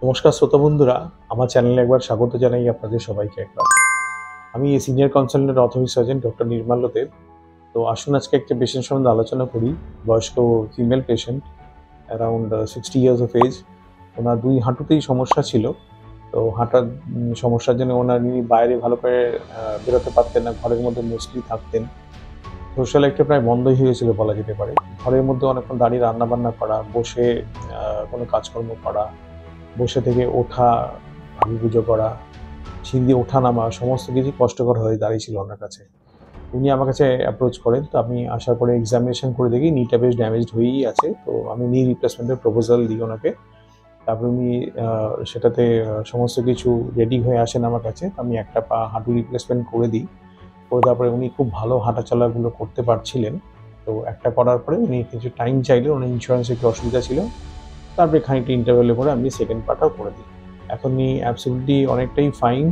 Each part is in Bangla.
নমস্কার শ্রোতা বন্ধুরা, আমার চ্যানেলে একবার স্বাগত জানাই আপনাদের সবাইকে। আমি senior consultant authorise surgeon doctor Nirmalya Deb. তো আসুন আজকে একটা পেশেন্ট সম্বন্ধে আলোচনা করি। বয়স্ক female patient, around 60 years of age. ওনার দুই হাঁটুতেই সমস্যা ছিল। তো হাঁটার সমস্যার জন্য উনি বাইরে ভালো করে বেরোতে পারতেন না, ঘরের মধ্যে মোস্টলি থাকতেন। সোশ্যাল লাইফটা প্রায় বন্ধই হয়ে গেছিল বলা যেতে পারে। ঘরের মধ্যে অনেকক্ষণ দাঁড়িয়ে রান্নাবান্না করা, বসে কোনো কাজকর্ম করা, বসে থেকে ওঠা, ভাবি করা, সিঁড়ি ওঠা নামা সমস্ত কিছু কষ্টকর হয়ে দাঁড়িয়েছিল ওনার কাছে। উনি আমার কাছে অ্যাপ্রোচ করেন। তো আমি আসার পরে এক্সামিনেশন করে দেখি নিটা বেশ ড্যামেজড হয়েই আছে। তো আমি নি রিপ্লেসমেন্টের প্রপোজাল দিই ওনাকে। তারপরে উনি সেটাতে সমস্ত কিছু রেডি হয়ে আসেন আমার কাছে। আমি একটা পা হাঁটু রিপ্লেসমেন্ট করে দিই। করে তারপরে উনি খুব ভালো হাঁটাচলাগুলো করতে পারছিলেন। তো একটা করার পরে উনি কিছু টাইম চাইলেন, ওনার ইন্স্যুরেন্সে একটু অসুবিধা ছিল। তারপরে খানিকটা ইন্টারভ্যালে করে আমি সেকেন্ড পার্টটাও করে দিই। এখন উনি অ্যাবসলিউটলি অনেকটাই ফাইন।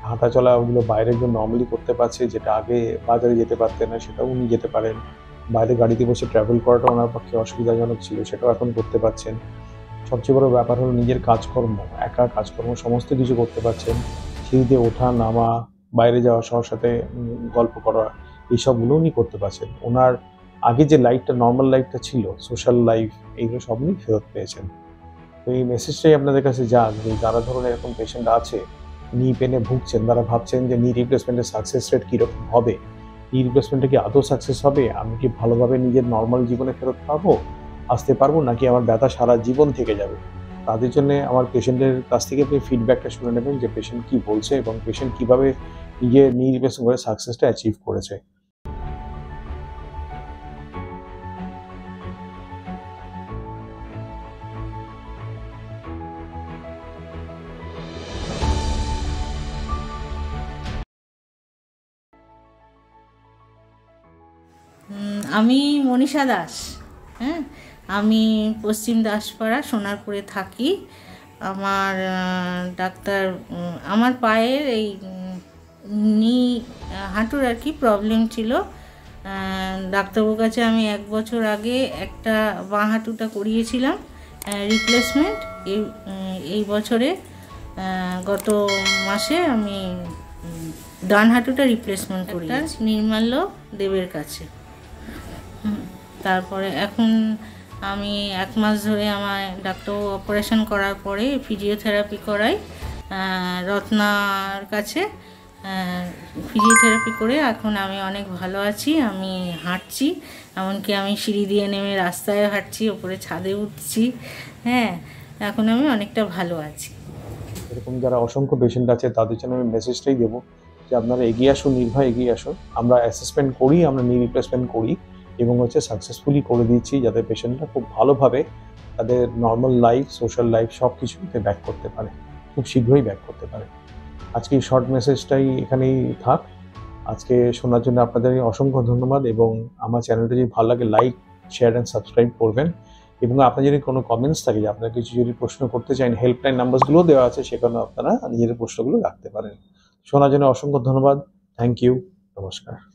হাঁটাচলা ওগুলো বাইরে একদম নর্মালি করতে পারছে, যেটা আগে বাজারে যেতে পারতেন না সেটাও উনি যেতে পারেন। বাইরে গাড়িতে বসে ট্রাভেল করাটা ওনার পক্ষে অসুবিধাজনক ছিল, সেটাও এখন করতে পারছেন। সবচেয়ে বড় ব্যাপার হলো নিজের কাজকর্ম, একা কাজকর্ম সমস্ত কিছু করতে পারছেন। সিঁড়িতে ওঠা, নামা, বাইরে যাওয়া, সবার সাথে গল্প করা, এইসবগুলো উনি করতে পারছেন। ওনার আগে যে লাইফটা, নর্মাল লাইফটা ছিল, সোশ্যাল লাইফ, এইগুলো সব উনি ফেরত পেয়েছেন। তো এই মেসেজটাই আপনাদের কাছে যাক যে যারা ধরুন এরকম পেশেন্ট আছে, নি পেনে ভুগছেন, তারা ভাবছেন যে নি রিপ্লেসমেন্টের সাকসেস রেট কীরকম হবে, নি রিপ্লেসমেন্টটা কি আদৌ সাকসেস হবে, আমি কি ভালোভাবে নিজের নর্মাল জীবনে ফেরত আসতে পারবো, নাকি আমার ব্যথা সারা জীবন থেকে যাবে। তাদের জন্য আমার পেশেন্টের কাছ থেকে আপনি ফিডব্যাকটা শুনে নেবেন যে পেশেন্ট কী বলছে এবং পেশেন্ট কীভাবে নিজের নি রিপ্লেসমেন্ট করে সাকসেসটা অ্যাচিভ করেছে। আমি মনীষা দাস। হ্যাঁ, আমি পশ্চিম দাসপাড়া সোনারপুরে থাকি। আমার ডাক্তার আমার পায়ের এই নি হাঁটুর আর কি প্রবলেম ছিল। ডাক্তারবাবুর কাছে আমি 1 বছর আগে একটা বাঁ হাঁটুটা করিয়েছিলাম রিপ্লেসমেন্ট। এই বছরে গত মাসে আমি ডান হাঁটুটা রিপ্লেসমেন্ট করিয়েছি নির্মাল্য দেবের কাছে। তারপরে এখন আমি 1 মাস ধরে আমার ডাক্তার অপারেশন করার পরে ফিজিওথেরাপি করাই রত্নার কাছে। ফিজিওথেরাপি করে এখন আমি অনেক ভালো আছি। আমি হাঁটছি, এমনকি আমি সিঁড়ি দিয়ে নেমে রাস্তায় হাঁটছি, ওপরে ছাদে উঠছি। হ্যাঁ, এখন আমি অনেকটা ভালো আছি। এরকম যারা অসংখ্য পেশেন্ট আছে তাদের জন্য আমি মেসেজটাই দেবো যে আপনারা এগিয়ে আসুন, নির্ভয় এগিয়ে আসুন। আমরা অ্যাসেসমেন্ট করি, আমরা নি রিপ্লেসমেন্ট করি এবং সাকসেসফুলি করে দিচ্ছি, যাতে পেশেন্টরা খুব ভালোভাবে তাদের নর্মাল লাইফ, সোশ্যাল লাইফ সব কিছুতে ব্যাক করতে পারে, খুব শীঘ্রই ব্যাক করতে পারে। আজকে এই শর্ট মেসেজটাই এখানেই থাক। আজকে শোনার জন্য আপনাদের অসংখ্য ধন্যবাদ এবং আমার চ্যানেলটা যদি ভালো লাগে লাইক, শেয়ার অ্যান্ড সাবস্ক্রাইব করবেন। এবং আপনার যদি কোনো কমেন্টস থাকে, যে আপনারা কিছু যদি প্রশ্ন করতে চান, হেল্পলাইন নাম্বারসগুলোও দেওয়া আছে, সেখানে আপনারা নিজেদের প্রশ্নগুলো রাখতে পারেন। শোনার জন্য অসংখ্য ধন্যবাদ। Thank you. নমস্কার।